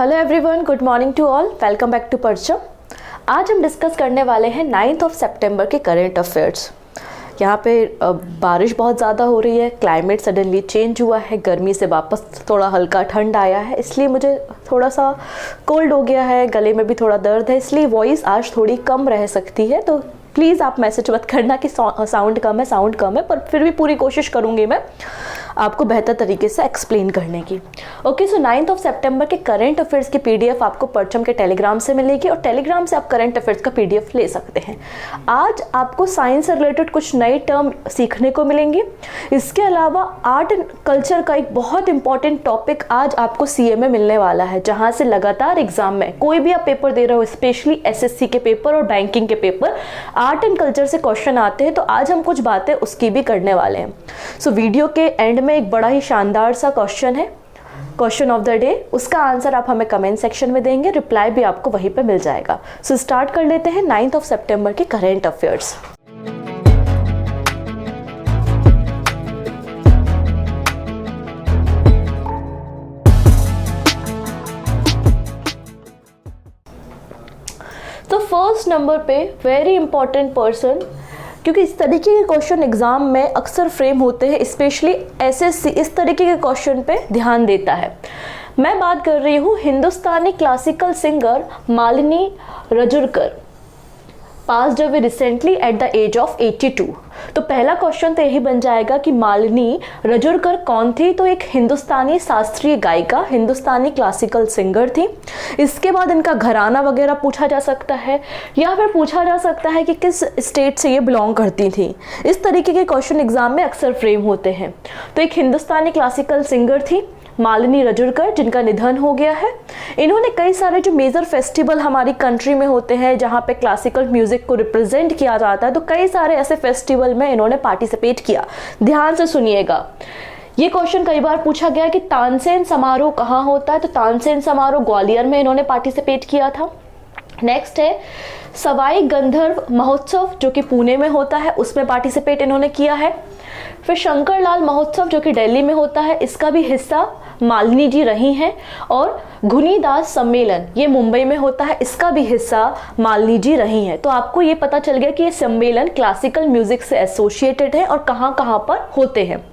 Hello everyone, good morning to all. Welcome back to Parcham. आज हम discuss करने वाले हैं 9 सितंबर के करंट अफेयर्स। यहाँ पे बारिश बहुत ज़्यादा हो रही है, क्लाइमेट सडनली चेंज हुआ है, गर्मी से वापस थोड़ा हल्का ठंड आया है, इसलिए मुझे थोड़ा सा कोल्ड हो गया है, गले में भी थोड़ा दर्द है, इसलिए वॉइस आज थोड़ी कम रह सकती है। तो प्लीज़ आप मैसेज मत करना कि साउंड कम है, पर फिर भी पूरी कोशिश करूँगी मैं आपको बेहतर तरीके से एक्सप्लेन करने की। ओके, सो 9 सितंबर के करंट अफेयर्स की पीडीएफ आपको परचम के टेलीग्राम से मिलेगी और टेलीग्राम से आप करंट अफेयर्स का पीडीएफ ले सकते हैं। आज आपको साइंस से रिलेटेड कुछ नए टर्म सीखने को मिलेंगे। इसके अलावा आर्ट एंड कल्चर का एक बहुत इंपॉर्टेंट टॉपिक आज आपको सीए में मिलने वाला है, जहाँ से लगातार एग्जाम में कोई भी आप पेपर दे रहे हो, स्पेशली एसएससी के पेपर और बैंकिंग के पेपर, आर्ट एंड कल्चर से क्वेश्चन आते हैं। तो आज हम कुछ बातें उसकी भी करने वाले हैं। सो वीडियो के एंड में एक बड़ा ही शानदार सा क्वेश्चन है, क्वेश्चन ऑफ द डे। उसका आंसर आप हमें कमेंट सेक्शन में देंगे, रिप्लाई भी आपको वहीं पे मिल जाएगा। सो स्टार्ट कर लेते हैं 9 सितंबर के करंट अफेयर्स। तो फर्स्ट नंबर पे वेरी इंपॉर्टेंट पर्सन, क्योंकि इस तरीके के क्वेश्चन एग्जाम में अक्सर फ्रेम होते हैं, स्पेशली एसएससी इस तरीके के क्वेश्चन पे ध्यान देता है। मैं बात कर रही हूँ Hindustani classical singer Malini Rajurkar, passed away recently at the age of 82। तो पहला क्वेश्चन तो यही बन जाएगा कि मालिनी रजौरकर कौन थी। तो एक हिंदुस्तानी शास्त्रीय गायिका, हिंदुस्तानी क्लासिकल सिंगर थी। इसके बाद इनका घराना वगैरह पूछा जा सकता है, या फिर पूछा जा सकता है कि किस स्टेट से ये बिलोंग करती थी। इस तरीके के क्वेश्चन एग्जाम में अक्सर फ्रेम होते हैं। तो एक हिंदुस्तानी क्लासिकल सिंगर थी मालिनी रजौरकर, जिनका निधन हो गया है। इन्होंने कई सारे जो मेजर फेस्टिवल हमारी कंट्री में होते हैं, जहाँ पे क्लासिकल म्यूजिक को रिप्रेजेंट किया जाता है, तो कई सारे ऐसे फेस्टिवल में इन्होंने पार्टिसिपेट किया। ध्यान से सुनिएगा, ये क्वेश्चन कई बार पूछा गया कि तानसेन समारोह कहाँ होता है। तो तानसेन समारोह ग्वालियर में इन्होंने पार्टिसिपेट किया था। नेक्स्ट है सवाई गंधर्व महोत्सव, जो कि पुणे में होता है, उसमें पार्टिसिपेट इन्होंने किया है। फिर शंकरलाल महोत्सव, जो कि दिल्ली में होता है, इसका भी हिस्सा मालिनी जी रही हैं। और घुनीदास सम्मेलन, ये मुंबई में होता है, इसका भी हिस्सा मालिनी जी रही हैं। तो आपको ये पता चल गया कि ये सम्मेलन क्लासिकल म्यूजिक से एसोसिएटेड है और कहाँ कहाँ पर होते हैं।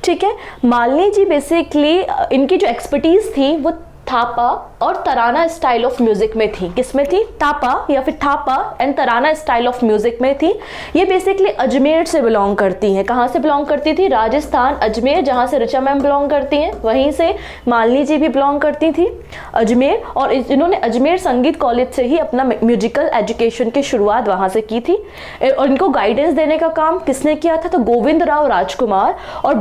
ठीक है, मालिनी जी बेसिकली इनकी जो एक्सपर्टीज थी वो थापा और तराना स्टाइल ऑफ म्यूजिक में थी। किसमें थी? थापा या फिर Thapa and Tarana style of music में थी। ये बेसिकली अजमेर से बिलोंग करती हैं। कहाँ से बिलोंग करती थी? राजस्थान, अजमेर, जहाँ से ऋचा मैम बिलोंग करती हैं, वहीं से मालिनी जी भी बिलोंग करती थी, अजमेर। और इन्होंने अजमेर संगीत कॉलेज से ही अपना म्यूजिकल एजुकेशन की शुरुआत वहाँ से की थी। और इनको गाइडेंस देने का काम किसने किया था? तो गोविंद राव राजकुमार और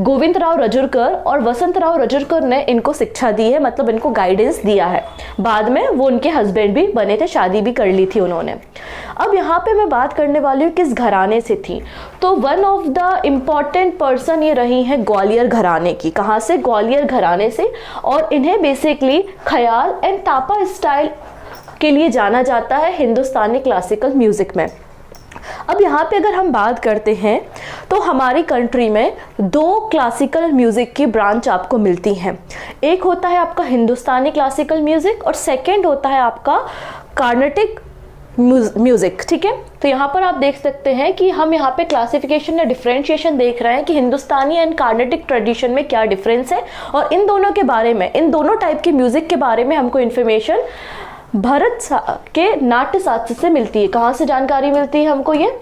गोविंद राव रजौरकर और वसंत राव रजौरकर ने इनको शिक्षा दी है, मतलब इनको गाइडेंस दिया है। बाद में वो उनके हस्बैंड भी बने थे, शादी भी कर ली थी उन्होंने। अब यहाँ पे मैं बात करने वाली हूँ किस घराने से थी। तो one of the important person ये रही हैं ग्वालियर घराने की। कहाँ से? ग्वालियर घराने से। और इन्हें बेसिकली ख्याल एंड तापा स्टाइल के लिए जाना जाता है हिंदुस्तानी क्लासिकल म्यूजिक में। अब यहाँ पे अगर हम बात करते हैं तो हमारी कंट्री में दो क्लासिकल म्यूजिक की ब्रांच आपको मिलती हैं। एक होता है आपका हिंदुस्तानी क्लासिकल म्यूजिक और सेकंड होता है आपका कार्नेटिक म्यूजिक। ठीक है, तो यहाँ पर आप देख सकते हैं कि हम यहाँ पे क्लासिफिकेशन या डिफरेंशिएशन देख रहे हैं कि हिंदुस्तानी एंड कार्नेटिक ट्रेडिशन में क्या डिफरेंस है। और इन दोनों के बारे में, इन दोनों टाइप के म्यूजिक के बारे में हमको इन्फॉर्मेशन भरत के नाट्य शास्त्र से मिलती है। कहाँ से जानकारी मिलती है हमको? ये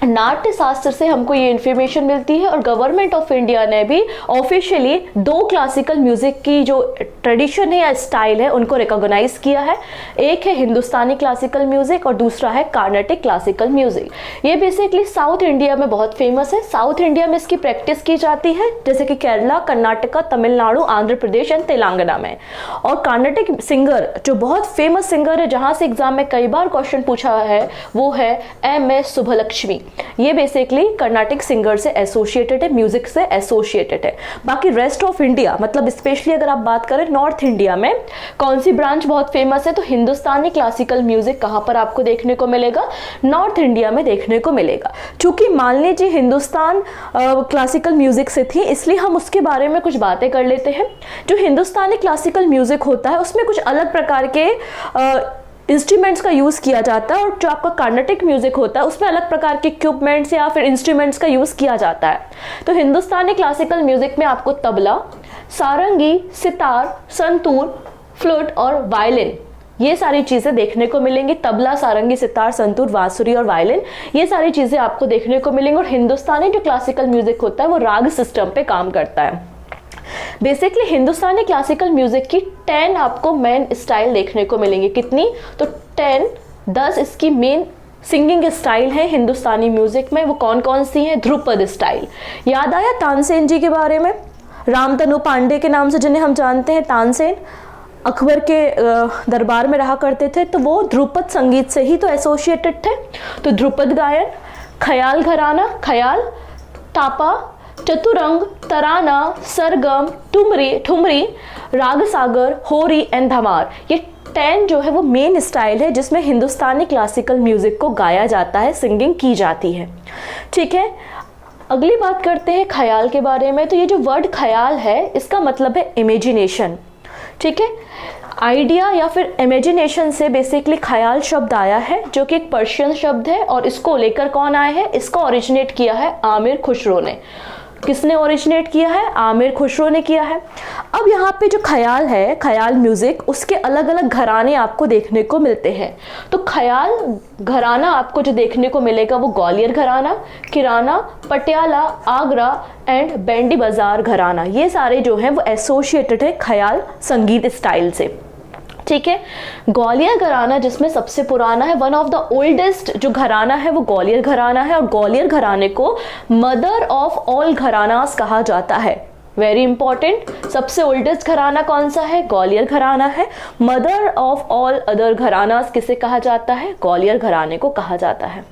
नाट्य शास्त्र से हमको ये इन्फॉर्मेशन मिलती है। और गवर्नमेंट ऑफ इंडिया ने भी ऑफिशियली दो क्लासिकल म्यूजिक की जो ट्रेडिशन है या स्टाइल है उनको रिकॉग्नाइज किया है। एक है हिंदुस्तानी क्लासिकल म्यूजिक और दूसरा है कार्नेटिक क्लासिकल म्यूजिक। ये बेसिकली साउथ इंडिया में बहुत फेमस है। साउथ इंडिया में इसकी प्रैक्टिस की जाती है, जैसे कि केरला, कर्नाटका, तमिलनाडु, आंध्र प्रदेश एंड तेलंगाना में। और कार्नेटिक सिंगर जो बहुत फेमस सिंगर है, जहाँ से एग्जाम में कई बार क्वेश्चन पूछा है, वो है MS सुब्बलक्ष्मी। ये बेसिकली कर्नाटिक सिंगर से एसोसिएटेड है, म्यूजिक से एसोसिएटेड है। बाकी रेस्ट ऑफ इंडिया मतलब स्पेशली अगर आप बात करें नॉर्थ इंडिया में कौन सी ब्रांच बहुत फेमस है, तो हिंदुस्तानी क्लासिकल म्यूजिक कहाँ पर आपको देखने को मिलेगा, नॉर्थ इंडिया में देखने को मिलेगा। चूंकि मान लीजिए हिंदुस्तान क्लासिकल म्यूजिक से थी, इसलिए हम उसके बारे में कुछ बातें कर लेते हैं। जो हिंदुस्तानी क्लासिकल म्यूजिक होता है उसमें कुछ अलग प्रकार के इंस्ट्रूमेंट्स का यूज़ किया जाता है, और जो आपका कार्नेटिक म्यूजिक होता है उसमें अलग प्रकार के इक्विपमेंट्स या फिर इंस्ट्रूमेंट्स का यूज़ किया जाता है। तो हिंदुस्तानी क्लासिकल म्यूजिक में आपको तबला, सारंगी, सितार, संतूर, फ्लूट और वायलिन ये सारी चीज़ें देखने को मिलेंगी। तबला, सारंगी, सितार, संतूर, बांसुरी और वायलिन ये सारी चीज़ें आपको देखने को मिलेंगी। और हिंदुस्तानी जो क्लासिकल म्यूजिक होता है वो राग सिस्टम पे काम करता है। बेसिकली हिंदुस्तानी क्लासिकल म्यूजिक की 10 आपको मेन स्टाइल देखने को मिलेंगे। कितनी? तो 10 इसकी मेन सिंगिंग स्टाइल है हिंदुस्तानी म्यूजिक में। वो कौन कौन सी हैं? ध्रुपद स्टाइल। याद आया तानसेन जी के बारे में, रामतनु पांडे के नाम से जिन्हें हम जानते हैं। तानसेन अकबर के दरबार में रहा करते थे, तो वो ध्रुपद संगीत से ही तो एसोसिएटेड थे। तो ध्रुपद गायन, ख्याल घराना, ख्याल, तापा, चतुरंग, तराना, सरगम, ठुमरी, राग सागर, होरी एंड धमार, ये 10 जो है वो मेन स्टाइल है जिसमें हिंदुस्तानी क्लासिकल म्यूजिक को गाया जाता है, सिंगिंग की जाती है। ठीक है, अगली बात करते हैं ख्याल के बारे में। तो ये जो वर्ड ख्याल है इसका मतलब है इमेजिनेशन। ठीक है, आइडिया या फिर इमेजिनेशन से बेसिकली ख्याल शब्द आया है, जो कि एक पर्शियन शब्द है। और इसको लेकर कौन आए हैं? इसको ओरिजिनेट किया है आमिर खुसरो ने। किसने ओरिजिनेट किया है? आमिर खुसरो ने किया है। अब यहाँ पे जो ख्याल है, ख्याल म्यूजिक, उसके अलग अलग घराने आपको देखने को मिलते हैं। तो ख्याल घराना आपको जो देखने को मिलेगा वो ग्वालियर घराना, किराना, पटियाला, आगरा एंड बैंडी बाजार घराना, ये सारे जो हैं वो एसोसिएटेड है ख्याल संगीत स्टाइल से। ठीक है, ग्वालियर घराना जिसमें सबसे पुराना है, वन ऑफ द ओल्डेस्ट जो घराना है वो ग्वालियर घराना है। और ग्वालियर घराने को मदर ऑफ ऑल घरानास कहा जाता है। वेरी इंपॉर्टेंट, सबसे ओल्डेस्ट घराना कौन सा है? ग्वालियर घराना है। Mother of all other gharanas किसे कहा जाता है? ग्वालियर घराने को कहा जाता है।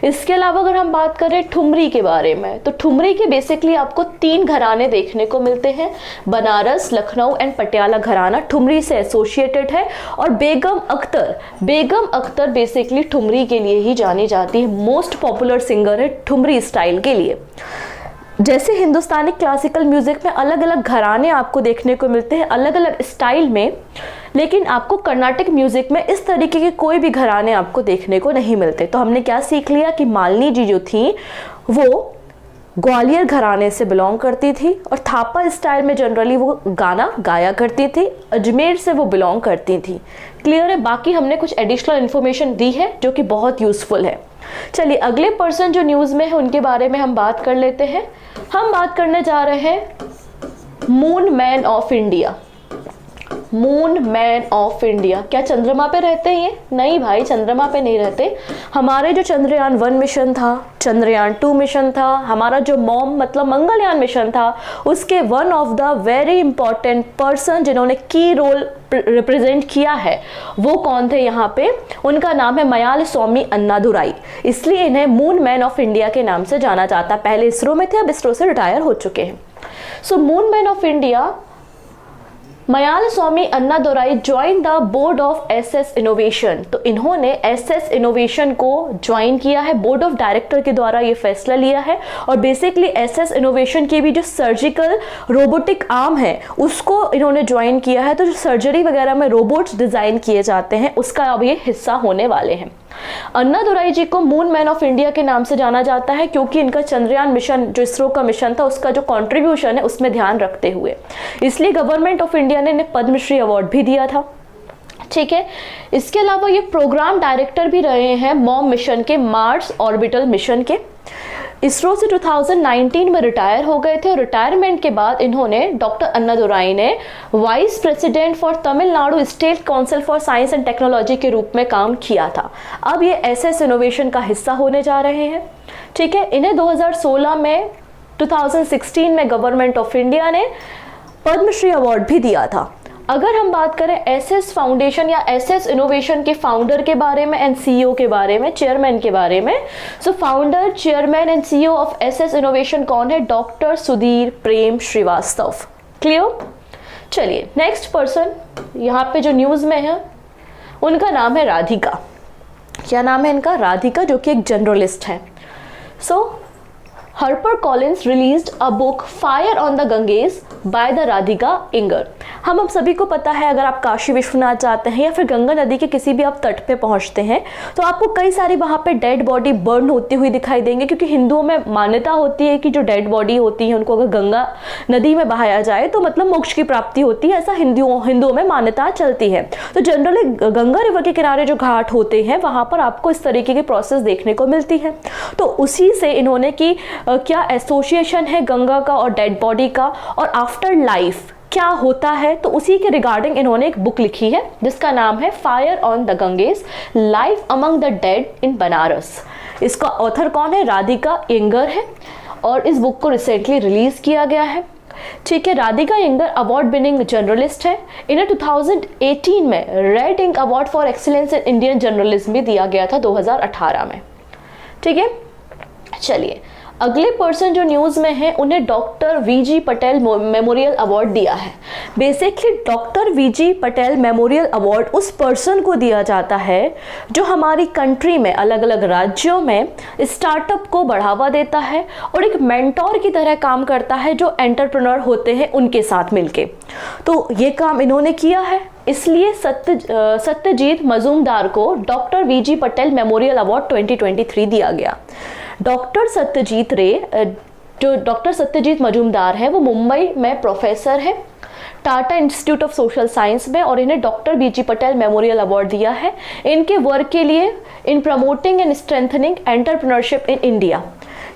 इसके अलावा अगर हम बात करें ठुमरी के बारे में, तो ठुमरी के बेसिकली आपको 3 घराने देखने को मिलते हैं। बनारस, लखनऊ एंड पटियाला घराना ठुमरी से एसोसिएटेड है। और बेगम अख्तर बेसिकली ठुमरी के लिए ही जानी जाती है, मोस्ट पॉपुलर सिंगर है ठुमरी स्टाइल के लिए। जैसे हिंदुस्तानी क्लासिकल म्यूजिक में अलग अलग घराने आपको देखने को मिलते हैं अलग अलग स्टाइल में, लेकिन आपको कर्नाटिक म्यूजिक में इस तरीके के कोई भी घराने आपको देखने को नहीं मिलते। तो हमने क्या सीख लिया कि मालिनी जी जो थी वो ग्वालियर घराने से बिलोंग करती थी और थापा स्टाइल में जनरली वो गाना गाया करती थी, अजमेर से वो बिलोंग करती थी। क्लियर है? बाकी हमने कुछ एडिशनल इन्फॉर्मेशन दी है जो कि बहुत यूजफुल है। चलिए अगले पर्सन जो न्यूज़ में है उनके बारे में हम बात कर लेते हैं। हम बात करने जा रहे हैं moon man of India. Moon man of India, क्या चंद्रमा पे रहते हैं ये? नहीं भाई, चंद्रमा पे नहीं रहते। हमारे जो चंद्रयान 1 मिशन था, चंद्रयान 2 मिशन था, हमारा जो मॉम मतलब मंगलयान मिशन था, उसके one of the very important person जिन्होंने की रोल रिप्रेजेंट किया है वो कौन थे यहाँ पे? उनका नाम है मयाल स्वामी अन्नादुराई, इसलिए इन्हें मून मैन ऑफ इंडिया के नाम से जाना जाता है। पहले इसरो में थे, अब इसरो से रिटायर हो चुके हैं। So moon man of India Mylswamy Annadurai join the board of SS innovation. तो इन्होंने एसएस इनोवेशन को ज्वाइन किया है, बोर्ड ऑफ डायरेक्टर के द्वारा ये फैसला लिया है। और बेसिकली एसएस इनोवेशन की भी जो सर्जिकल रोबोटिक आर्म है उसको इन्होंने ज्वाइन किया है। तो जो सर्जरी वगैरह में रोबोट्स डिजाइन किए जाते हैं उसका अब ये हिस्सा होने वाले हैं। अन्नादुराई जी को मून मैन ऑफ इंडिया के नाम से जाना जाता है क्योंकि इनका चंद्रयान मिशन जो इसरो का मिशन था उसका जो कंट्रीब्यूशन है उसमें ध्यान रखते हुए, इसलिए गवर्नमेंट ऑफ इंडिया ने इन्हें पद्मश्री अवार्ड भी दिया था। ठीक है, इसके अलावा ये प्रोग्राम डायरेक्टर भी रहे हैं मॉम मिशन के, मार्स ऑर्बिटल मिशन के। इसरो से 2019 में रिटायर हो गए थे और रिटायरमेंट के बाद इन्होंने डॉक्टर अन्नादुराई ने vice president for Tamil Nadu state council for science and technology के रूप में काम किया था। अब ये एसएस इनोवेशन का हिस्सा होने जा रहे हैं। ठीक है, इन्हें 2016 में गवर्नमेंट ऑफ इंडिया ने पद्मश्री अवार्ड भी दिया था। अगर हम बात करें एसएस फाउंडेशन या एसएस इनोवेशन के फाउंडर के बारे में एंड सीईओ के बारे में, चेयरमैन के बारे में, so founder, chairman and CEO of SS innovation कौन है? डॉक्टर सुधीर प्रेम श्रीवास्तव। क्लियर? चलिए नेक्स्ट पर्सन यहाँ पे जो न्यूज़ में है उनका नाम है राधिका। क्या नाम है इनका? राधिका, जो कि एक जर्नलिस्ट है। So Harper Collins released a book fire on the Ganges by the Radhika Iyengar. हम सभी को पता है, अगर आप काशी विश्वनाथ जाते हैं या फिर गंगा नदी के किसी भी आप तट पे पहुंचते हैं तो आपको कई सारी वहाँ पे डेड बॉडी बर्न होती हुई दिखाई देंगे, क्योंकि हिंदुओं में मान्यता होती है कि जो डेड बॉडी होती है उनको अगर गंगा नदी में बहाया जाए तो मतलब मोक्ष की प्राप्ति होती है, ऐसा हिंदुओं में मान्यता चलती है। तो जनरली गंगा रिवर के किनारे जो घाट होते हैं वहाँ पर आपको इस तरीके की प्रोसेस देखने को मिलती है। तो उसी से इन्होंने की क्या एसोसिएशन है गंगा का और डेड बॉडी का, और आफ्टर लाइफ क्या होता है, तो उसी के रिगार्डिंग इन्होंने एक बुक लिखी है जिसका नाम है fire on the Ganges, life among the dead in Banaras. इसका ऑथर कौन है? राधिका इंगर है, और इस बुक को रिसेंटली रिलीज किया गया है। ठीक है, Radhika Iyengar award winning journalist है। इन्हें 2018 में red ink award for excellence in Indian journalism भी दिया गया था 2018 में। ठीक है, चलिए अगले पर्सन जो न्यूज़ में है उन्हें doctor VG Patel memorial award दिया है। Basically doctor VG Patel memorial award उस पर्सन को दिया जाता है जो हमारी कंट्री में अलग अलग राज्यों में स्टार्टअप को बढ़ावा देता है और एक मेंटोर की तरह काम करता है जो एंटरप्रेन्योर होते हैं उनके साथ मिलके। तो ये काम इन्होंने किया है, इसलिए सत्यजीत मजूमदार को doctor VG Patel memorial award 2023 दिया गया। डॉक्टर सत्यजीत मजूमदार है, वो मुंबई में प्रोफेसर है Tata institute of social science में, और इन्हें डॉक्टर बीजी पटेल मेमोरियल अवार्ड दिया है इनके वर्क के लिए इन promoting and strengthening entrepreneurship in India.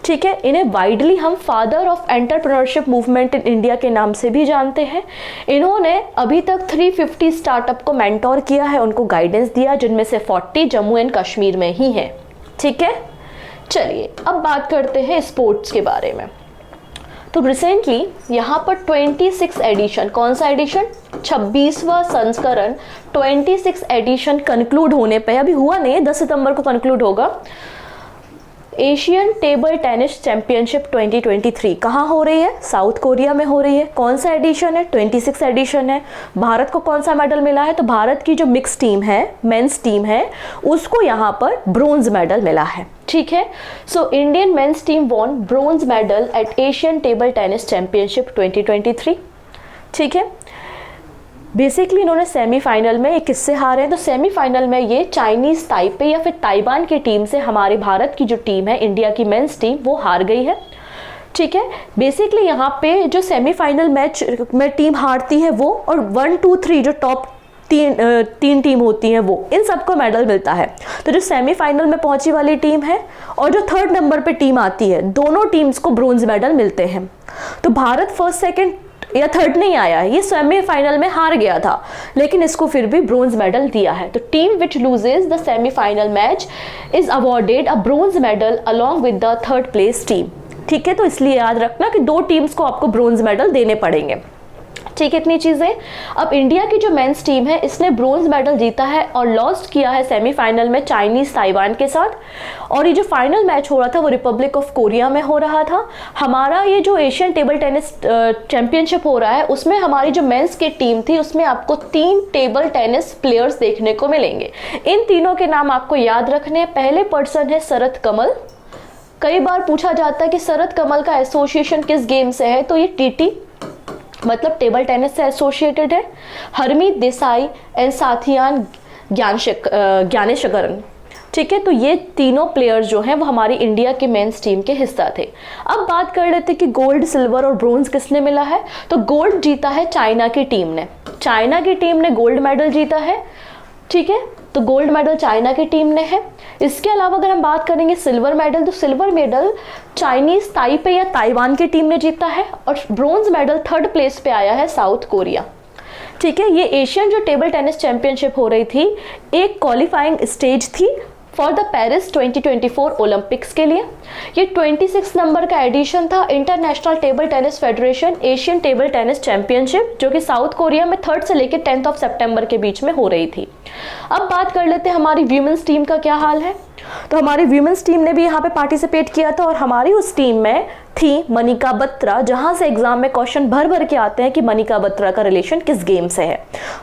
ठीक है, इन्हें वाइडली हम father of entrepreneurship movement in India के नाम से भी जानते हैं। इन्होंने अभी तक 350 स्टार्टअप को मेंटोर किया है, उनको गाइडेंस दिया, जिनमें से 40 जम्मू एंड कश्मीर में ही है। ठीक है, चलिए अब बात करते हैं स्पोर्ट्स के बारे में। तो रिसेंटली यहाँ पर 26 एडिशन, कौन सा एडिशन? 26वां संस्करण 26 एडिशन कंक्लूड होने पे, अभी हुआ नहीं, 10 सितंबर को कंक्लूड होगा। एशियन टेबल टेनिस चैंपियनशिप 2023 कहाँ हो रही है? साउथ कोरिया में हो रही है। कौन सा एडिशन है? 26 एडिशन है। भारत को कौन सा मेडल मिला है? तो भारत की जो मिक्स टीम है, मेंस टीम है, उसको यहाँ पर ब्रोंज मेडल मिला है। ठीक है, so Indian men's team von bronze medal at Asian table tennis championship 2023। ठीक है, बेसिकली इन्होंने सेमीफाइनल में किससे हारे हैं? तो सेमीफाइनल में ये चाइनीज ताइपे या फिर ताइवान की टीम से हमारे भारत की जो टीम है, इंडिया की मेंस टीम, वो हार गई है। ठीक है, बेसिकली यहाँ पे जो सेमीफाइनल मैच में टीम हारती है वो, और 1, 2, 3 जो टॉप तीन टीम होती हैं वो, इन सबको मेडल मिलता है। तो जो सेमीफाइनल में पहुंची वाली टीम है और जो 3rd नंबर पे टीम आती है, दोनों टीम्स को ब्रोंज मेडल मिलते हैं। तो भारत 1st, 2nd या 3rd नहीं आया, ये सेमीफाइनल में हार गया था, लेकिन इसको फिर भी ब्रोंज मेडल दिया है। तो team which loses the semifinal match is awarded a bronze medal along with the 3rd place team. ठीक है, तो इसलिए याद रखना कि 2 टीम्स को आपको ब्रोंज मेडल देने पड़ेंगे। ठीक है, इतनी चीजें। अब इंडिया की जो मेंस टीम है इसने ब्रोंज मेडल जीता है और लॉस्ट किया है सेमीफाइनल में चाइनीज ताइवान के साथ, और ये जो फाइनल मैच हो रहा था वो रिपब्लिक ऑफ कोरिया में हो रहा था। हमारा ये जो एशियन टेबल टेनिस चैंपियनशिप हो रहा है उसमें हमारी जो मेंस की टीम थी उसमें आपको 3 टेबल टेनिस प्लेयर्स देखने को मिलेंगे। इन तीनों के नाम आपको याद रखने हैं। पहले पर्सन है शरद कमल। कई बार पूछा जाता है कि शरद कमल का एसोसिएशन किस गेम से है, तो ये टीटी मतलब टेबल टेनिस से एसोसिएटेड है। हरमीत देसाई एंड साथियान ज्ञानेशकरण। ठीक है, तो ये तीनों प्लेयर्स जो हैं वो हमारी इंडिया के मेंस टीम के हिस्सा थे। अब बात कर लेते कि गोल्ड, सिल्वर और ब्रोंज किसने मिला है। तो गोल्ड जीता है चाइना की टीम ने। चाइना की टीम ने गोल्ड मेडल जीता है। ठीक है, तो गोल्ड मेडल चाइना की टीम ने है। इसके अलावा अगर हम बात करेंगे सिल्वर मेडल, तो सिल्वर मेडल चाइनीज ताइपे या ताइवान की टीम ने जीता है, और ब्रोंज मेडल 3rd प्लेस पे आया है साउथ कोरिया। ठीक है, ये एशियन जो टेबल टेनिस चैंपियनशिप हो रही थी, एक क्वालिफाइंग स्टेज थी फॉर द पेरिस 2024 ओलंपिक्स के लिए। ये 26 नंबर का एडिशन था international table tennis federation Asian table tennis championship, जो कि साउथ कोरिया में 3 से लेकर 10 सितंबर के बीच में हो रही थी। अब बात कर लेते हैं हमारी वीमेंस टीम का क्या हाल है। तो हमारी वीमेंस टीम ने भी यहाँ पे पार्टिसिपेट किया था और हमारी उस टीम में थी मनिका बत्रा, जहां से एग्जाम में क्वेश्चन भर भर के आते हैं कि मनिका बत्रा का रिलेशन किस गेम से है।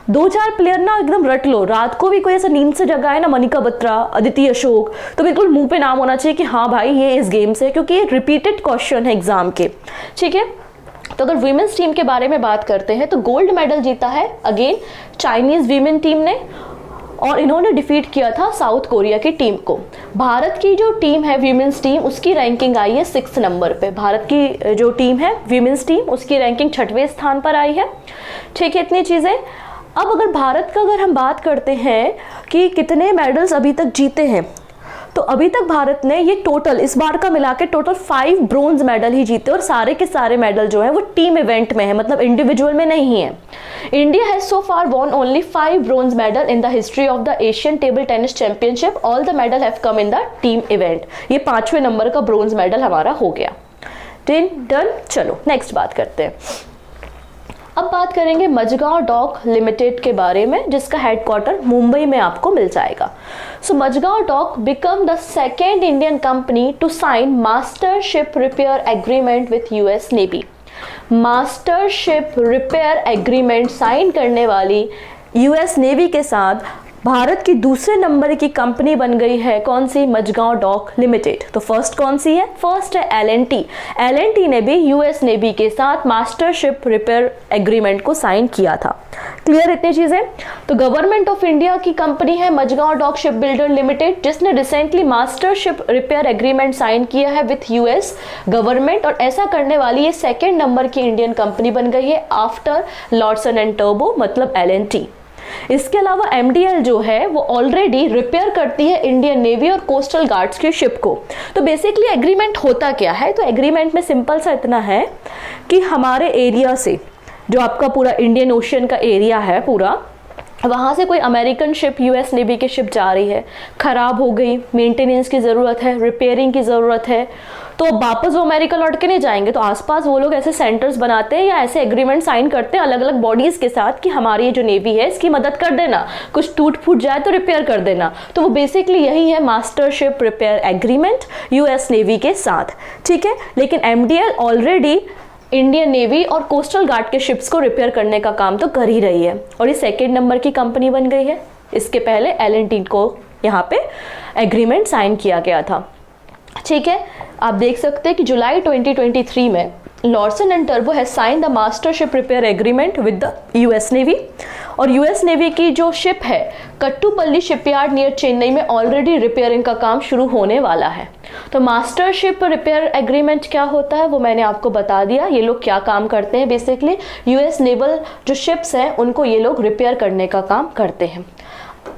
2-4 प्लेयर ना एकदम रट लो, रात को भी कोई ऐसा नींद से जगा है ना मनिका बत्रा, अदिति अशोक, तो बिल्कुल मुंह पे नाम होना चाहिए कि हाँ भाई ये इस गेम से है, क्योंकि ये रिपीटेड क्वेश्चन है एग्जाम के। ठीक है, तो अगर वीमेंस टीम के बारे में बात करते हैं तो गोल्ड मेडल जीता है अगेन चाइनीज वीमेन टीम ने, और इन्होंने डिफीट किया था साउथ कोरिया की टीम को। भारत की जो टीम है वीमेंस टीम, उसकी रैंकिंग आई है 6 नंबर पे। भारत की जो टीम है वीमेंस टीम, उसकी रैंकिंग 6वें स्थान पर आई है। ठीक है, इतनी चीज़ें। अब अगर भारत का अगर हम बात करते हैं कि कितने मेडल्स अभी तक जीते हैं, तो अभी तक भारत ने ये टोटल इस बार का मिला के टोटल 5 ब्रोंज मेडल ही जीते, और सारे के सारे मेडल जो है वो टीम इवेंट में है, मतलब इंडिविजुअल में नहीं है। India has so far won only 5 bronze medal in the history of the Asian table tennis championship. All the medal have come in the team event. ये 5वें नंबर का ब्रोंज मेडल हमारा हो गया। डन। चलो नेक्स्ट बात करते हैं। अब बात करेंगे मजगांव डॉक लिमिटेड के बारे में, जिसका हेडक्वार्टर मुंबई में आपको मिल जाएगा। So Mazagon dock become the second Indian company to sign master ship repair agreement with US navy. Master ship repair agreement sign करने वाली यूएस नेवी के साथ भारत की दूसरे नंबर की कंपनी बन गई है। कौन सी? Mazagon dock limited. तो फर्स्ट कौन सी है? फर्स्ट है एल&टी। एल&टी ने भी यूएस नेवी के साथ मास्टर शिप रिपेयर एग्रीमेंट को साइन किया था। क्लियर इतनी चीजें? तो गवर्नमेंट ऑफ इंडिया की कंपनी है Mazagon dock ship builder limited, जिसने recently master ship repair agreement sign किया है विथ यूएस गवर्नमेंट, और ऐसा करने वाली ये सेकेंड नंबर की इंडियन कंपनी बन गई है आफ्टर लॉर्सन एंड टर्बो, मतलब एल&टी। इसके अलावा एमडीएल जो है वो ऑलरेडी रिपेयर करती है इंडियन नेवी और कोस्टल गार्ड्स की शिप को। तो बेसिकली एग्रीमेंट होता क्या है? तो एग्रीमेंट में सिंपल सा इतना है कि हमारे एरिया से, जो आपका पूरा इंडियन ओशियन का एरिया है पूरा, वहाँ से कोई अमेरिकन शिप यूएस नेवी की शिप जा रही है, खराब हो गई, मेंटेनेंस की ज़रूरत है, रिपेयरिंग की ज़रूरत है, तो वापस वो अमेरिका लौट के नहीं जाएंगे। तो आसपास वो लोग ऐसे सेंटर्स बनाते हैं या ऐसे एग्रीमेंट साइन करते हैं अलग अलग बॉडीज़ के साथ कि हमारी जो नेवी है इसकी मदद कर देना, कुछ टूट फूट जाए तो रिपेयर कर देना। तो वो बेसिकली यही है master ship repair agreement US navy के साथ। ठीक है, लेकिन एमडीएल ऑलरेडी इंडियन नेवी और कोस्टल गार्ड के शिप्स को रिपेयर करने का काम तो कर ही रही है, और ये सेकेंड नंबर की कंपनी बन गई है। इसके पहले एल&टी को यहाँ पे एग्रीमेंट साइन किया गया था। ठीक है, आप देख सकते हैं कि जुलाई 2023 में लॉर्सन एंड टर्बो has sign the master ship repair agreement with the US navy, और यूएस नेवी की जो शिप है कट्टुपल्ली शिपयार्ड नियर चेन्नई में ऑलरेडी रिपेयरिंग का काम शुरू होने वाला है। तो मास्टर शिप रिपेयर एग्रीमेंट क्या होता है वो मैंने आपको बता दिया। ये लोग क्या काम करते हैं, बेसिकली यूएस नेवल जो शिप्स हैं उनको ये लोग रिपेयर करने का काम करते हैं।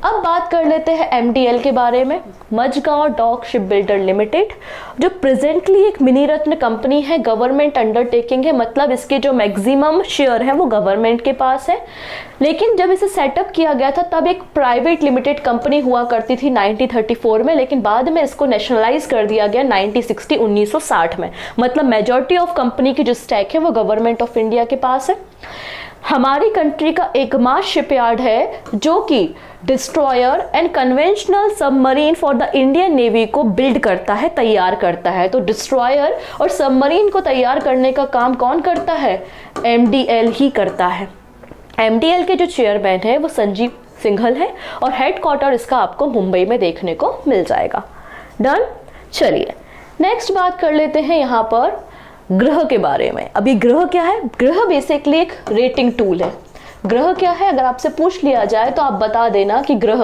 अब बात कर लेते हैं एमडीएल के बारे में, Mazagon dock ship builder limited, जो प्रेजेंटली एक मिनी रत्न कंपनी है, गवर्नमेंट अंडरटेकिंग है, मतलब इसके जो मैक्सिमम शेयर है वो गवर्नमेंट के पास है। लेकिन जब इसे सेटअप किया गया था तब एक प्राइवेट लिमिटेड कंपनी हुआ करती थी 1934 में, लेकिन बाद में इसको नेशनलाइज कर दिया गया 1960 में। मतलब मेजॉरिटी ऑफ कंपनी की जो स्टैक है वो गवर्नमेंट ऑफ इंडिया के पास है। हमारी कंट्री का एकमात्र शिपयार्ड है जो कि destroyer and conventional submarine for the Indian navy को बिल्ड करता है, तैयार करता है। तो डिस्ट्रॉयर और सबमरीन को तैयार करने का काम कौन करता है? एमडीएल ही करता है। एमडीएल के जो चेयरमैन है वो संजीव सिंघल है, और हेडक्वार्टर इसका आपको मुंबई में देखने को मिल जाएगा। डन। चलिए नेक्स्ट बात कर लेते हैं यहाँ पर ग्रह के बारे में। अभी ग्रह क्या है? ग्रह बेसिकली एक रेटिंग टूल है। ग्रह क्या है? अगर आपसे पूछ लिया जाए तो आप बता देना कि ग्रह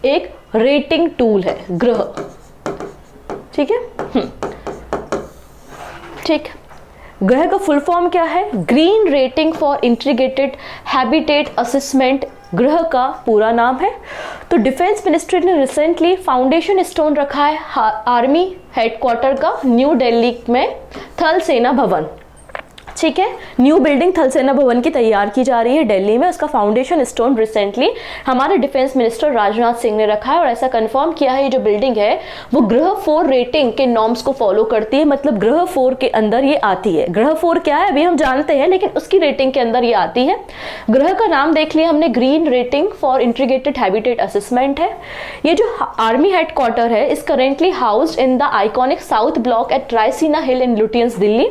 एक रेटिंग टूल है। ग्रह, ठीक है? ठीक। ग्रह का फुल फॉर्म क्या है? Green rating for integrated habitat assessment ग्रह का पूरा नाम है। तो डिफेंस मिनिस्ट्री ने रिसेंटली फाउंडेशन स्टोन रखा है आर्मी हेडक्वार्टर का न्यू दिल्ली में थल सेना भवन। ठीक है। न्यू बिल्डिंग थल सेना भवन की तैयार की जा रही है दिल्ली में। उसका फाउंडेशन स्टोन रिसेंटली हमारे डिफेंस मिनिस्टर राजनाथ सिंह ने रखा है और ऐसा कंफर्म किया है ये जो बिल्डिंग है वो ग्रह 4 रेटिंग के नॉर्म्स को फॉलो करती है, मतलब ग्रह 4 के अंदर ये आती है। ग्रह 4 क्या है अभी हम जानते हैं, लेकिन उसकी रेटिंग के अंदर ये आती है। ग्रह का नाम देख लिया हमने, green rating for integrated habitat assessment है। ये जो आर्मी हेडक्वार्टर है is currently housed in the iconic south block at Raisina hill in Lutyens Delhi.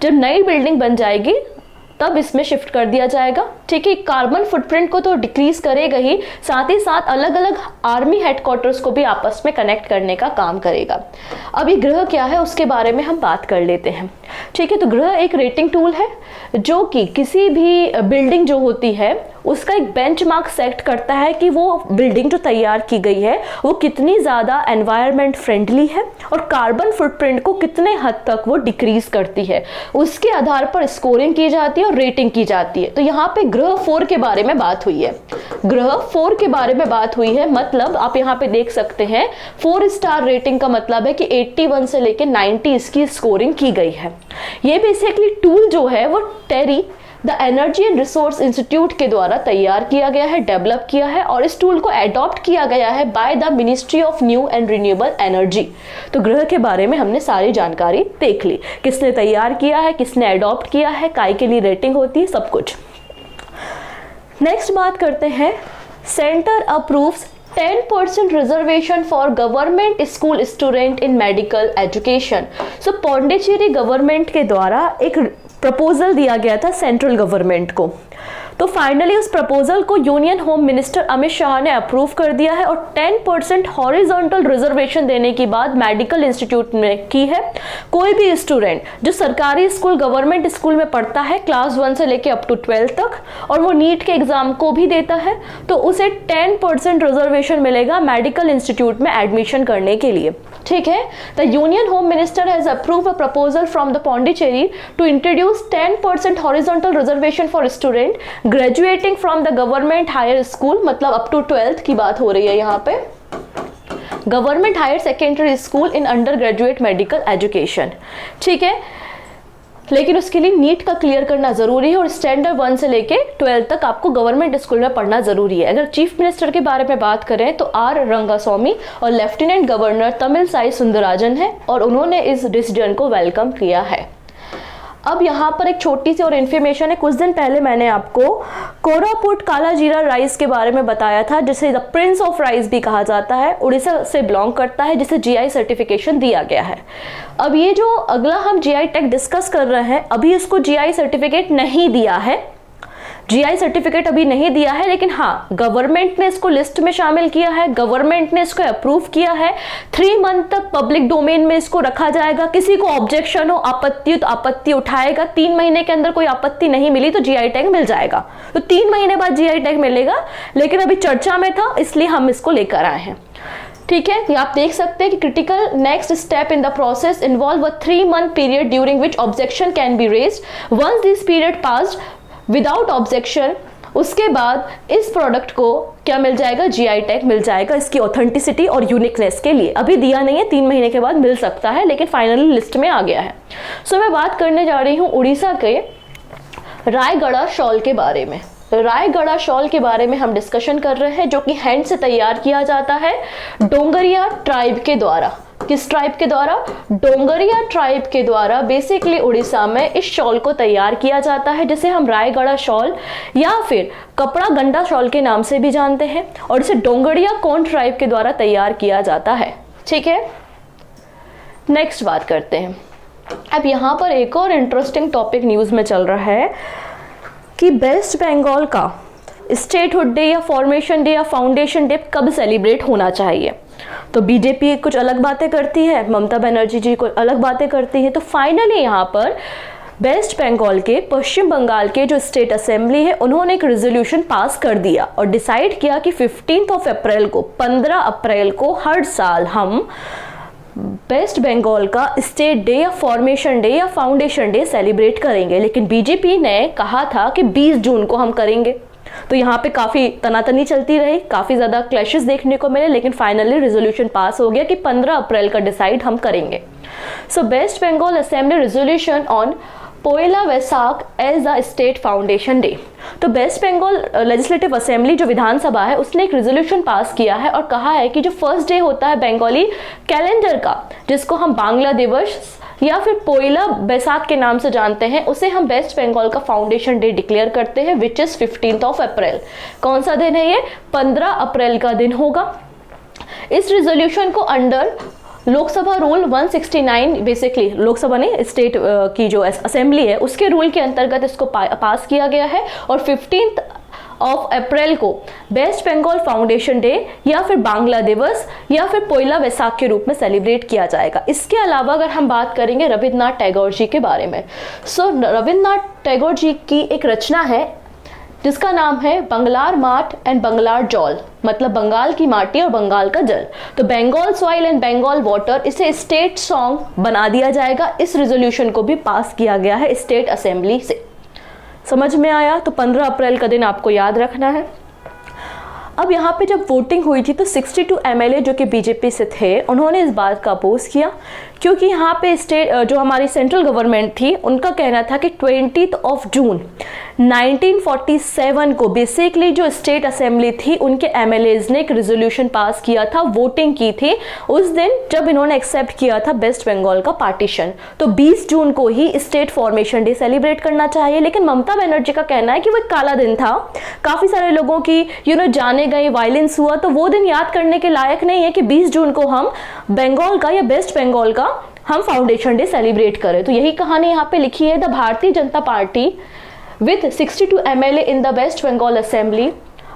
जब नई बिल्डिंग बन जाएगी तब इसमें शिफ्ट कर दिया जाएगा। ठीक है, कार्बन फुटप्रिंट को तो डिक्रीज करेगा ही, साथ ही साथ अलग अलग आर्मी हेडक्वार्टर्स को भी आपस में कनेक्ट करने का काम करेगा। अब ये ग्रह क्या है उसके बारे में हम बात कर लेते हैं। ठीक है, तो ग्रह एक रेटिंग टूल है जो कि किसी भी बिल्डिंग जो होती है उसका एक बेंचमार्क सेट करता है कि वो बिल्डिंग जो तैयार की गई है वो कितनी ज़्यादा एनवायरनमेंट फ्रेंडली है और कार्बन फुटप्रिंट को कितने हद तक वो डिक्रीज करती है। उसके आधार पर स्कोरिंग की जाती है और रेटिंग की जाती है। तो यहाँ पे ग्रह 4 के बारे में बात हुई है। ग्रह 4 के बारे में बात हुई है, मतलब आप यहाँ पे देख सकते हैं 4 स्टार रेटिंग का मतलब है कि 81 से लेकर 90 इसकी स्कोरिंग की गई है। ये बेसिकली टूल जो है वो TERI the energy and resource institute के द्वारा तैयार किया गया है, डेवलप किया है और इस टूल को एडॉप्ट किया गया है by the ministry of new and renewable energy. तो ग्रह के बारे में हमने सारी जानकारी देख ली, किसने तैयार किया है, किसने एडॉप्ट किया है, काय के लिए रेटिंग होती है, सब कुछ। नेक्स्ट बात करते हैं, centre approves 10% reservation for government school student in medical education. So Pondicherry government के द्वारा एक प्रपोजल दिया गया था सेंट्रल गवर्नमेंट को, तो फाइनली उस प्रपोजल को union home minister Amit Shah ने अप्रूव कर दिया है और 10% हॉरिजॉन्टल रिजर्वेशन देने की बात मेडिकल इंस्टीट्यूट ने की है। कोई भी स्टूडेंट जो सरकारी स्कूल गवर्नमेंट स्कूल में पढ़ता है क्लास 1 से लेके अप टू 12 तक और वो नीट के एग्जाम को भी देता है तो उसे 10% रिजर्वेशन मिलेगा मेडिकल इंस्टीट्यूट में एडमिशन करने के लिए। ठीक है, the union home minister has approved a proposal from the Pondicherry to introduce 10% horizontal reservation for student graduating from the government higher school, मतलब अप टू 12th की बात हो रही है यहाँ पे, government higher secondary school in under graduate medical education. ठीक है, लेकिन उसके लिए नीट का क्लियर करना जरूरी है और स्टैंडर्ड 1 से लेके 12 तक आपको गवर्नमेंट स्कूल में पढ़ना जरूरी है। अगर चीफ मिनिस्टर के बारे में बात करें तो आर रंगास्वामी और लेफ्टिनेंट गवर्नर तमिलसाई सुंदरराजन है और उन्होंने इस डिसीजन को वेलकम किया है। अब यहाँ पर एक छोटी सी और इन्फॉर्मेशन है, कुछ दिन पहले मैंने आपको कोरापुट काला जीरा राइस के बारे में बताया था जिसे द प्रिंस ऑफ राइस भी कहा जाता है, उड़ीसा से बिलोंग करता है, जिसे जीआई सर्टिफिकेशन दिया गया है। अब ये जो अगला हम जीआई टैग डिस्कस कर रहे हैं, अभी इसको जीआई सर्टिफिकेट नहीं दिया है, जीआई सर्टिफिकेट अभी नहीं दिया है, लेकिन हाँ गवर्नमेंट ने इसको लिस्ट में शामिल किया है, गवर्नमेंट ने इसको अप्रूव किया है। 3 मंथ तक पब्लिक डोमेन में इसको रखा जाएगा। किसी को ऑब्जेक्शन हो, आपत्ति तो आपत्ति उठाएगा। 3 महीने के अंदर कोई आपत्ति नहीं मिली तो जीआई टैग मिल जाएगा, तो 3 महीने बाद जीआई टैग मिलेगा, लेकिन अभी चर्चा में था इसलिए हम इसको लेकर आए हैं। ठीक है, ये आप देख सकते हैं कि critical next step in the process involve a 3 month period during which objection can be raised. Once this period passed without objection, उसके बाद इस प्रोडक्ट को क्या मिल जाएगा, जीआई टैग मिल जाएगा इसकी ऑथेंटिसिटी और यूनिकनेस के लिए। अभी दिया नहीं है, 3 महीने के बाद मिल सकता है, लेकिन फाइनली लिस्ट में आ गया है। सो मैं बात करने जा रही हूँ उड़ीसा के रायगढ़ा शॉल के बारे में। रायगढ़ा शॉल के बारे में हम डिस्कशन कर रहे हैं, जो कि हैंड से तैयार किया जाता है डोंगरिया ट्राइब के द्वारा। किस ट्राइब के द्वारा? डोंगरिया ट्राइब के द्वारा बेसिकली उड़ीसा में इस शॉल को तैयार किया जाता है, जिसे हम रायगढ़ा शॉल या फिर कपड़ा गंडा शॉल के नाम से भी जानते हैं, और इसे डोंगरिया कोन ट्राइब के द्वारा तैयार किया जाता है। ठीक है, नेक्स्ट बात करते हैं। अब यहाँ पर एक और इंटरेस्टिंग टॉपिक न्यूज में चल रहा है कि वेस्ट बंगाल का स्टेटहुड डे या फॉर्मेशन डे या फाउंडेशन डे कब सेलिब्रेट होना चाहिए। तो बीजेपी कुछ अलग बातें करती है, ममता बनर्जी जी को अलग बातें करती है। तो फाइनली यहाँ पर वेस्ट बंगाल के, पश्चिम बंगाल के जो स्टेट असेंबली है, उन्होंने एक रेजोल्यूशन पास कर दिया और डिसाइड किया कि 15 अप्रैल को, 15 अप्रैल को हर साल हम वेस्ट बंगाल का स्टेट डे या फॉर्मेशन डे या फाउंडेशन डे सेलिब्रेट करेंगे। लेकिन बीजेपी ने कहा था कि 20 जून को हम करेंगे। तो यहाँ पे काफ़ी तनातनी चलती रही, काफ़ी ज़्यादा क्लैशेस देखने को मिले, लेकिन फाइनली रेजोल्यूशन पास हो गया कि 15 अप्रैल का डिसाइड हम करेंगे। So West Bengal assembly resolution on Poila Baishakh as a state foundation day. तो वेस्ट बंगाल लेजिस्लेटिव असेंबली जो विधानसभा है उसने एक रेजोल्यूशन पास किया है और कहा है कि जो फर्स्ट डे होता है बंगाली कैलेंडर का, जिसको हम बांग्ला दिवस या फिर पोयला बैसाख के नाम से जानते हैं, उसे हम वेस्ट बंगाल का फाउंडेशन डे डिक्लेयर करते हैं, विच इज 15 अप्रैल। कौन सा दिन है ये? 15 अप्रैल का दिन होगा। इस रेजोल्यूशन को under Lok Sabha rule 169, basically Lok Sabha ने स्टेट की जो असेंबली है उसके रूल के अंतर्गत इसको पास किया गया है और 15 अप्रैल को वेस्ट बंगाल फाउंडेशन डे या फिर बांग्ला दिवस या फिर पोयला वैसाख के रूप में सेलिब्रेट किया जाएगा। इसके अलावा अगर हम बात करेंगे रविन्द्रनाथ टैगोर जी के बारे में, रविन्द्रनाथ टैगोर जी की एक रचना है जिसका नाम है बंगलार माट एंड बंगलार जल, मतलब बंगाल की माटी और बंगाल का जल। तो Bengal soil and Bengal water, इसे स्टेट सॉन्ग बना दिया जाएगा। इस रेजोल्यूशन को भी पास किया गया है स्टेट असेंबली से। समझ में आया? तो 15 अप्रैल का दिन आपको याद रखना है। अब यहाँ पे जब वोटिंग हुई थी तो 62 MLA जो कि बीजेपी से थे उन्होंने इस बात का अपोज किया, क्योंकि यहाँ पे स्टेट जो हमारी सेंट्रल गवर्नमेंट थी उनका कहना था कि 20 जून 1947 को बेसिकली जो स्टेट असेंबली थी उनके MLAs ने एक रेजोल्यूशन पास किया था, वोटिंग की थी उस दिन जब इन्होंने एक्सेप्ट किया था वेस्ट बंगाल का पार्टीशन। तो 20 जून को ही स्टेट फॉर्मेशन डे सेलिब्रेट करना चाहिए, लेकिन ममता बनर्जी का कहना है कि वो एक काला दिन था, काफ़ी सारे लोगों की जाने गए, वायलेंस हुआ, तो वो दिन याद करने के लायक नहीं है कि 20 जून को हम बंगाल का या वेस्ट बंगाल का हम फाउंडेशन डे सेलिब्रेट करें। तो यही कहानी यहाँ पे लिखी है। The Bharatiya Janata party with 62 MLA in the west Bengal assembly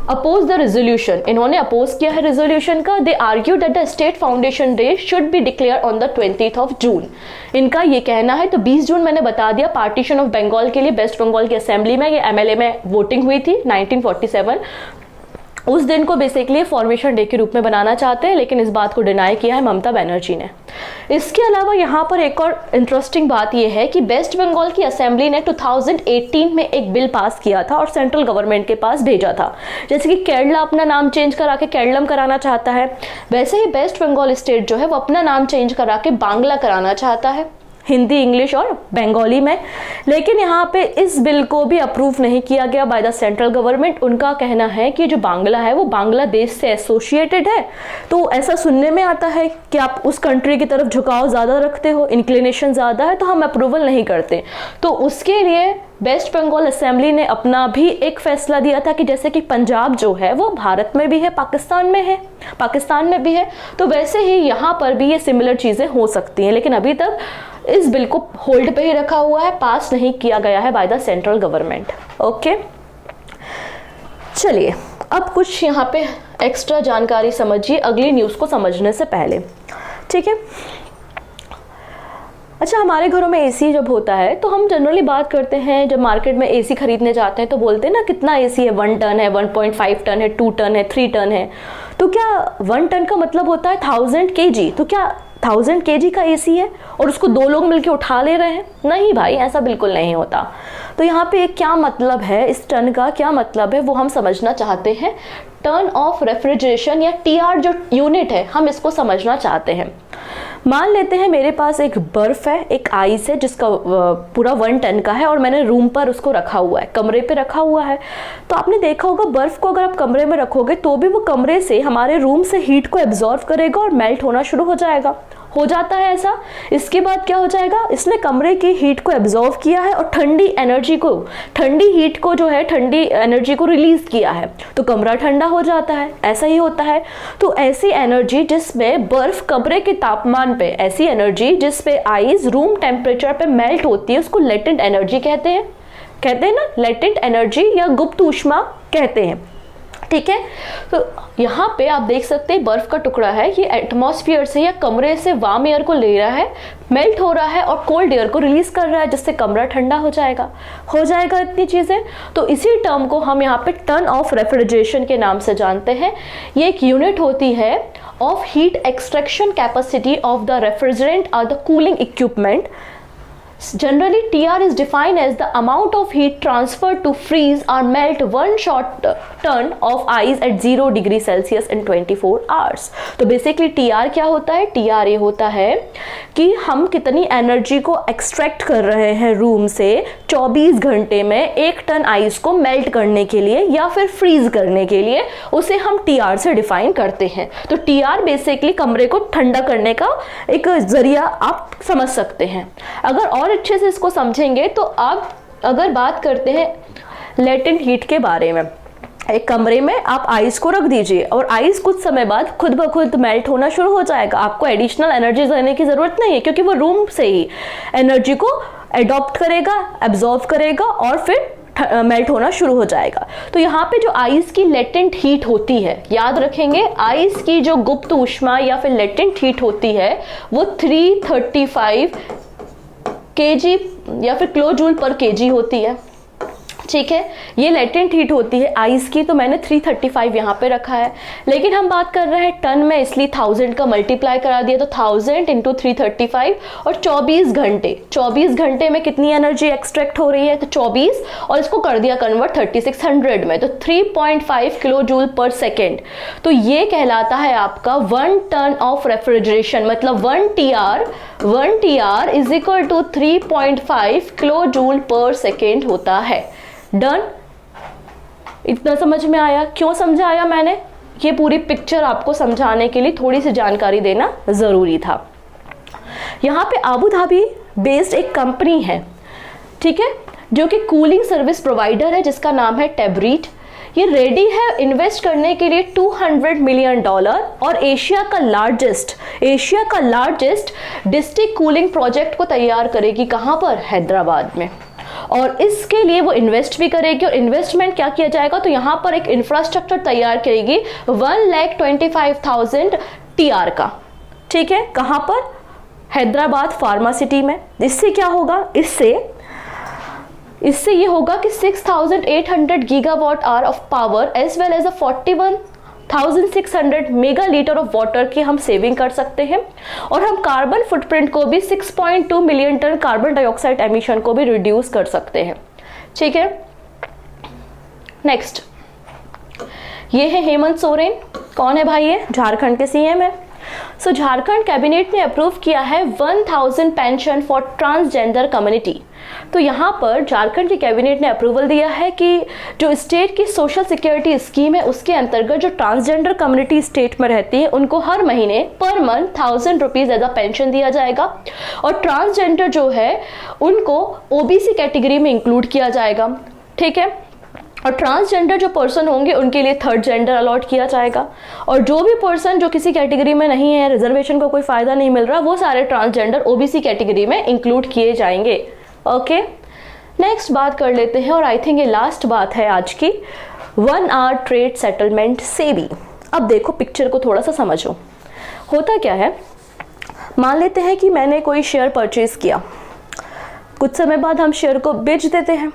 oppose the resolution. इन्होंने अपोज किया है रेजोल्यूशन का। They argue that the state foundation day should be declare on the 20 June. इनका ये कहना है। तो 20 जून मैंने बता दिया, पार्टीशन ऑफ बंगाल के लिए वेस्ट बंगाल की असेंबली में ये MLA में वोटिंग हुई थी 1947। उस दिन को बेसिकली फॉर्मेशन डे के रूप में बनाना चाहते हैं, लेकिन इस बात को डिनाई किया है ममता बनर्जी ने। इसके अलावा यहाँ पर एक और इंटरेस्टिंग बात यह है कि वेस्ट बंगाल की असेंबली ने 2018 में एक बिल पास किया था और सेंट्रल गवर्नमेंट के पास भेजा था। जैसे कि केरला अपना नाम चेंज करा के केरलम कराना चाहता है, वैसे ही वेस्ट बंगाल स्टेट जो है वो अपना नाम चेंज करा के बांग्ला कराना चाहता है, हिंदी, इंग्लिश और बंगाली में। लेकिन यहाँ पे इस बिल को भी अप्रूव नहीं किया गया बाय द सेंट्रल गवर्नमेंट। उनका कहना है कि जो बांग्ला है वो बांग्लादेश से एसोसिएटेड है, तो ऐसा सुनने में आता है कि आप उस कंट्री की तरफ झुकाव ज़्यादा रखते हो, इंक्लिनेशन ज़्यादा है, तो हम अप्रूवल नहीं करते। तो उसके लिए वेस्ट बंगाल असेंबली ने अपना भी एक फैसला दिया था कि जैसे कि पंजाब जो है वो भारत में भी है, पाकिस्तान में भी है, तो वैसे ही यहाँ पर भी ये सिमिलर चीज़ें हो सकती हैं। लेकिन अभी तक इस बिल को होल्ड पे ही रखा हुआ है, पास नहीं किया गया है by the central government. Okay, चलिए अब कुछ यहाँ पे एक्स्ट्रा जानकारी समझिए अगली न्यूज़ को समझने से पहले, ठीक है। अच्छा, हमारे घरों में एसी जब होता है तो हम जनरली बात करते हैं, जब मार्केट में एसी खरीदने जाते हैं तो बोलते हैं ना कितना एसी है, 1 टन है, 1.5 टन है, 2 टन है, 3 टन है। तो क्या 1 टन का मतलब होता है 1000 kg? तो क्या 1000 kg का एसी है और उसको 2 लोग मिलकर उठा ले रहे हैं? नहीं भाई, ऐसा बिल्कुल नहीं होता। तो यहाँ पे क्या मतलब है, इस टन का क्या मतलब है वो हम समझना चाहते हैं। टर्न ऑफ रेफ्रिजरेशन या TR जो यूनिट है, हम इसको समझना चाहते हैं। मान लेते हैं मेरे पास एक बर्फ है, एक आइस है जिसका पूरा 1 टन का है और मैंने रूम पर उसको रखा हुआ है, कमरे पे रखा हुआ है। तो आपने देखा होगा बर्फ को अगर आप कमरे में रखोगे तो भी वो कमरे से, हमारे रूम से हीट को एब्जॉर्व करेगा और मेल्ट होना शुरू हो जाएगा। हो जाता है ऐसा। इसके बाद क्या हो जाएगा, इसने कमरे की हीट को एब्जॉर्व किया है और ठंडी हीट को जो है, ठंडी एनर्जी को रिलीज किया है, तो कमरा ठंडा हो जाता है। ऐसा ही होता है। तो ऐसी एनर्जी जिसमें बर्फ कमरे के तापमान पे, ऐसी एनर्जी जिसपे आइस रूम टेम्परेचर पे मेल्ट होती है, उसको लेटेंट एनर्जी कहते हैं ना, लेटेंट एनर्जी या गुप्त ऊष्मा कहते हैं, ठीक है। तो यहाँ पे आप देख सकते हैं बर्फ का टुकड़ा है, ये एटमॉस्फेयर से या कमरे से वार्म एयर को ले रहा है, मेल्ट हो रहा है और कोल्ड एयर को रिलीज कर रहा है, जिससे कमरा ठंडा हो जाएगा इतनी चीजें। तो इसी टर्म को हम यहाँ पे टर्न ऑफ रेफ्रिजरेशन के नाम से जानते हैं। ये एक यूनिट होती है of heat extraction capacity of the refrigerant और the cooling equipment Generally, TR is defined as the amount of heat transferred to freeze or melt one short ton of ice at 0 degree Celsius in 24 hours. तो basically TR क्या होता है? TR ये होता है कि हम कितनी एनर्जी को एक्सट्रैक्ट कर रहे हैं रूम से 24 घंटे में 1 टन आइस को मेल्ट करने के लिए या फिर फ्रीज करने के लिए, उसे हम TR से डिफाइन करते हैं. तो TR बेसिकली कमरे को ठंडा करने का एक जरिया आप समझ सकते हैं. अगर और अच्छे से इसको समझेंगे तो आप अगर बात करते हैं लेटेंट हीट के बारे में, एक कमरे में आप आइस को रख दीजिए और आइस कुछ समय बाद खुद ब खुद मेल्ट होना शुरू हो जाएगा. आपको एडिशनल एनर्जी देने की जरूरत नहीं है क्योंकि वो रूम से ही एनर्जी को एडॉप्ट करेगा, एब्जॉर्ब करेगा और फिर मेल्ट होना शुरू हो जाएगा. तो यहाँ पे जो आइस की लेटेंट हीट होती है, याद रखेंगे आइस की जो गुप्त ऊष्मा या फिर लेटेंट हीट होती है वो 335 kg या फिर किलो जूल पर kg होती है. ठीक है, ये लेटेंट हीट होती है आइस की, तो मैंने 335 यहाँ पे रखा है. लेकिन हम बात कर रहे हैं टन में, इसलिए 1000 का मल्टीप्लाई करा दिया, तो 1000 इंटू 335 और 24 घंटे में कितनी एनर्जी एक्सट्रैक्ट हो रही है? तो 24, और इसको कर दिया कन्वर्ट 3600 में, तो 3.5 किलो जूल पर सेकेंड. तो ये कहलाता है आपका 1 टन ऑफ रेफ्रिजरेशन, मतलब 1 TR is equal to 3.5 kilo joule per second होता है. डन? इतना समझ में आया? क्यों समझाया मैंने? ये पूरी पिक्चर आपको समझाने के लिए थोड़ी सी जानकारी देना जरूरी था. यहाँ पे आबू धाबी बेस्ड एक कंपनी है, ठीक है, जो कि कूलिंग सर्विस प्रोवाइडर है, जिसका नाम है टेबरीट. ये रेडी है इन्वेस्ट करने के लिए $200 मिलियन और एशिया का लार्जेस्ट डिस्ट्रिक्ट कूलिंग प्रोजेक्ट को तैयार करेगी. कहाँ पर? हैदराबाद में. और इसके लिए वो इन्वेस्ट भी करेगी, और इन्वेस्टमेंट क्या किया जाएगा? तो यहाँ पर एक इंफ्रास्ट्रक्चर तैयार करेगी 1,25,000 TR का. ठीक है, कहाँ पर? हैदराबाद फार्मा सिटी में. इससे क्या होगा? इससे ये होगा कि 6,800 gigawatt hour of power as well as 41,600 mega litre of water की हम सेविंग कर सकते हैं, और हम कार्बन फुटप्रिंट को भी 6.2 million ton carbon dioxide emission को भी रिड्यूस कर सकते हैं. ठीक है, नेक्स्ट, ये है हेमंत सोरेन. कौन है भाई? ये झारखंड के सीएम है. सो झारखंड कैबिनेट ने अप्रूव किया है 1000 पेंशन फॉर ट्रांसजेंडर कम्युनिटी. तो यहाँ पर झारखंड की कैबिनेट ने अप्रूवल दिया है कि जो स्टेट की सोशल सिक्योरिटी स्कीम है उसके अंतर्गत जो ट्रांसजेंडर कम्युनिटी स्टेट में रहती है उनको हर महीने per month 1000 rupees as a pension दिया जाएगा. और ट्रांसजेंडर जो है उनको ओबीसी कैटेगरी में इंक्लूड किया जाएगा. ठीक है, और ट्रांसजेंडर जो पर्सन होंगे उनके लिए थर्ड जेंडर अलॉट किया जाएगा. और जो भी पर्सन जो किसी कैटेगरी में नहीं है, रिजर्वेशन का कोई फायदा नहीं मिल रहा, वो सारे ट्रांसजेंडर ओबीसी कैटेगरी में इंक्लूड किए जाएंगे. ओके, नेक्स्ट बात कर लेते हैं, और आई थिंक ये लास्ट बात है आज की, 1 आवर ट्रेड सेटलमेंट सेबी. अब देखो पिक्चर को थोड़ा सा समझो. होता क्या है, मान लेते हैं कि मैंने कोई शेयर परचेज किया, कुछ समय बाद हम शेयर को बेच देते हैं.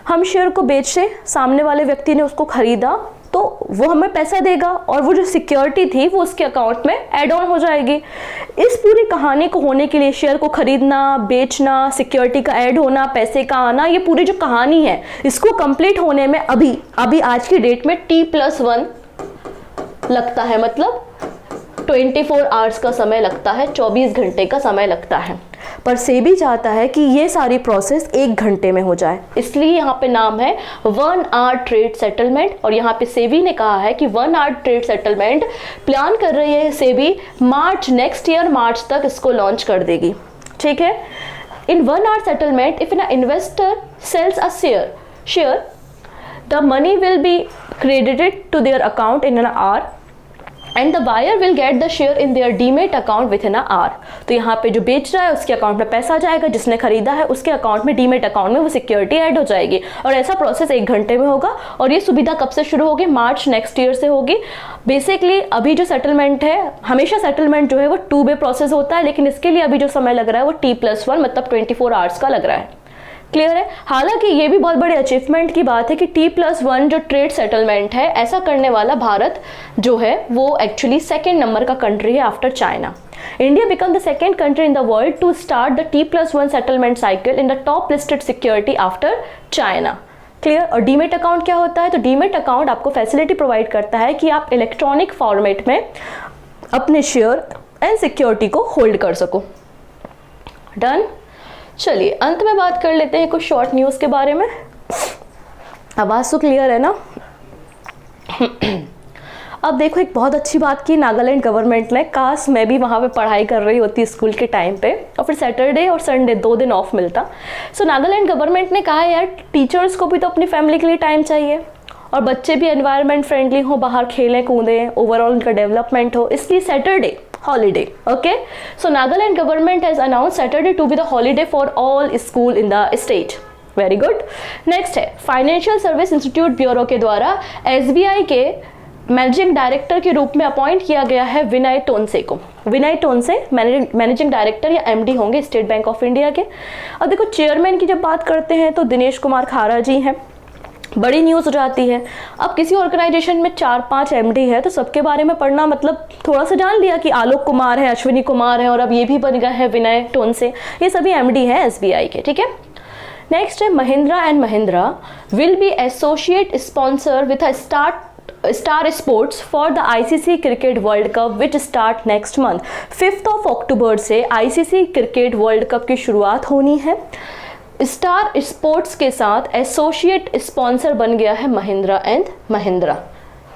हम शेयर को बेच से सामने वाले व्यक्ति ने उसको खरीदा, तो वो हमें पैसा देगा और वो जो सिक्योरिटी थी वो उसके अकाउंट में ऐड ऑन हो जाएगी. इस पूरी कहानी को होने के लिए शेयर को खरीदना, बेचना, सिक्योरिटी का ऐड होना, पैसे का आना, ये पूरी जो कहानी है इसको कंप्लीट होने में अभी आज की डेट में T+1 लगता है, मतलब 24 आवर्स का समय लगता है, 24 घंटे का समय लगता है. पर सेबी चाहता है कि ये सारी प्रोसेस 1 घंटे में हो जाए, इसलिए यहाँ पे नाम है 1 आवर ट्रेड सेटलमेंट. और यहाँ पे सेबी ने कहा है कि 1 आवर ट्रेड सेटलमेंट प्लान कर रही है सेबी नेक्स्ट ईयर मार्च तक इसको लॉन्च कर देगी. ठीक है, in 1 hour settlement if an investor sells a share the money will be credited to their account in an hour and the buyer will get the share in their demat account within a hour. तो यहाँ पे जो बेच रहा है उसके account में पैसा जाएगा, जिसने खरीदा है उसके अकाउंट में डीमेट अकाउंट में वो सिक्योरिटी ऐड हो जाएगी. और ऐसा प्रोसेस 1 घंटे में होगा. और ये सुविधा कब से शुरू होगी? मार्च नेक्स्ट ईयर से होगी. बेसिकली अभी जो सेटलमेंट है, हमेशा सेटलमेंट जो है वो 2 वे प्रोसेस होता है, लेकिन इसके लिए अभी जो समय लग रहा है वो T+1 मतलब 24 आवर्स का लग रहा है. क्लियर है। हालांकि ये भी बहुत बड़ी अचीवमेंट की बात है कि T+1 जो ट्रेड सेटलमेंट है, ऐसा करने वाला भारत जो है वो एक्चुअली सेकेंड नंबर का कंट्री है after China. India became the second country in the world to start the T+1 settlement cycle in the top listed security after China. Clear. और डीमेट अकाउंट क्या होता है? तो डीमेट अकाउंट आपको facility provide करता है कि आप इलेक्ट्रॉनिक फॉर्मेट में अपने शेयर एंड सिक्योरिटी को होल्ड कर सको। डन। चलिए अंत में बात कर लेते हैं कुछ शॉर्ट न्यूज के बारे में। आवाज तो क्लियर है ना? अब देखो, एक बहुत अच्छी बात की नागालैंड गवर्नमेंट ने, काश मैं भी वहाँ पे पढ़ाई कर रही होती स्कूल के टाइम पे और फिर सैटरडे और संडे 2 दिन ऑफ मिलता। सो नागालैंड गवर्नमेंट ने कहा यार टीचर्स को भी तो अपनी फैमिली के लिए टाइम चाहिए और बच्चे भी एनवायरनमेंट फ्रेंडली हो, बाहर खेलें कूदें, ओवरऑल उनका डेवलपमेंट हो, इसलिए Saturday holiday. Okay, so Nagaland government has announce Saturday to be the holiday for all school in the state. Very good. Next है फाइनेंशियल सर्विस इंस्टीट्यूट ब्यूरो के द्वारा SBI के मैनेजिंग डायरेक्टर के रूप में अपॉइंट किया गया है विनय टोनसे को। विनय टोनसे मैनेजिंग डायरेक्टर या MD होंगे स्टेट बैंक ऑफ इंडिया के। अब देखो, चेयरमैन की जब बात करते हैं तो दिनेश कुमार खारा जी हैं। बड़ी न्यूज़ हो जाती है। अब किसी ऑर्गेनाइजेशन में 4-5 MD है तो सबके बारे में पढ़ना मतलब थोड़ा सा जान लिया कि आलोक कुमार है, अश्विनी कुमार है और अब ये भी बन गया है विनय टोनसे। ये सभी MD हैं SBI के। ठीक है। नेक्स्ट है Mahindra and Mahindra will be associate sponsor with a star sports for the ICC cricket world cup which start next month. 5 अक्टूबर से ICC क्रिकेट वर्ल्ड कप की शुरुआत होनी है। स्टार स्पोर्ट्स के साथ एसोसिएट स्पॉन्सर बन गया है महिंद्रा एंड महिंद्रा।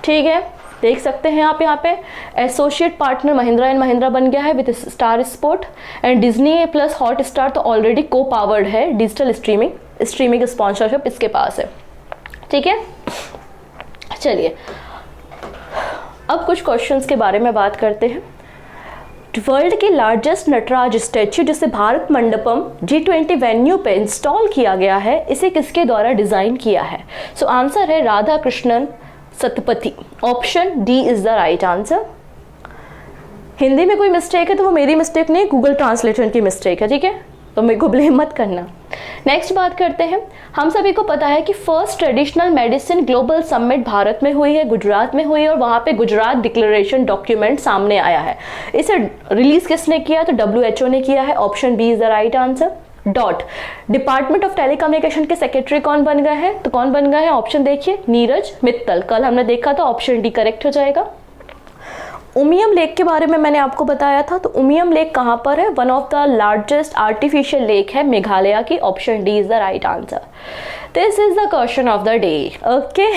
ठीक है, देख सकते हैं आप यहाँ पे associate partner Mahindra and Mahindra बन गया है with star sport and Disney plus hot star तो ऑलरेडी को पावर्ड है। डिजिटल स्ट्रीमिंग स्पॉन्सरशिप इसके पास है। ठीक है, चलिए अब कुछ क्वेश्चंस के बारे में बात करते हैं। वर्ल्ड की लार्जेस्ट नटराज स्टैच्यू जिसे भारत मंडपम G20 वेन्यू पे इंस्टॉल किया गया है, इसे किसके द्वारा डिजाइन किया है? सो आंसर है Radha Krishnan Satpathy. Option D is the right answer. Hindi में कोई मिस्टेक है तो वो मेरी मिस्टेक नहीं, गूगल ट्रांसलेशन की मिस्टेक है। ठीक है, तो मेरे को ब्लेम मत करना। नेक्स्ट बात करते हैं। हम सभी को पता है कि first traditional medicine global summit Bharat में हुई है, गुजरात में हुई है और वहाँ पे गुजरात डिक्लेरेशन डॉक्यूमेंट सामने आया है। इसे रिलीज किसने किया? तो WHO ने किया है। Option B is the right answer. Department of telecommunication के सेक्रेटरी कौन बन गए हैं? तो कौन बन गए हैं? ऑप्शन देखिए, नीरज मित्तल। कल हमने देखा था, ऑप्शन D करेक्ट हो जाएगा। उमियम लेक के बारे में मैंने आपको बताया था, तो उमियम लेक कहाँ पर है? One of the largest artificial lake है मेघालय की। Option D is the right answer. This is the question of the day. Okay,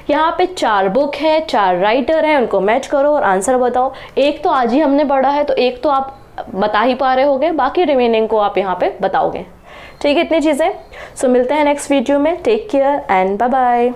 यहाँ पे 4 बुक है, 4 राइटर हैं, उनको मैच करो और आंसर बताओ। एक तो आज ही हमने पढ़ा है तो एक तो आप बता ही पा रहे होगे, बाकी रिमेनिंग को आप यहाँ पे बताओगे। ठीक है, इतनी चीज़ें। सो मिलते हैं नेक्स्ट वीडियो में। Take care and bye bye.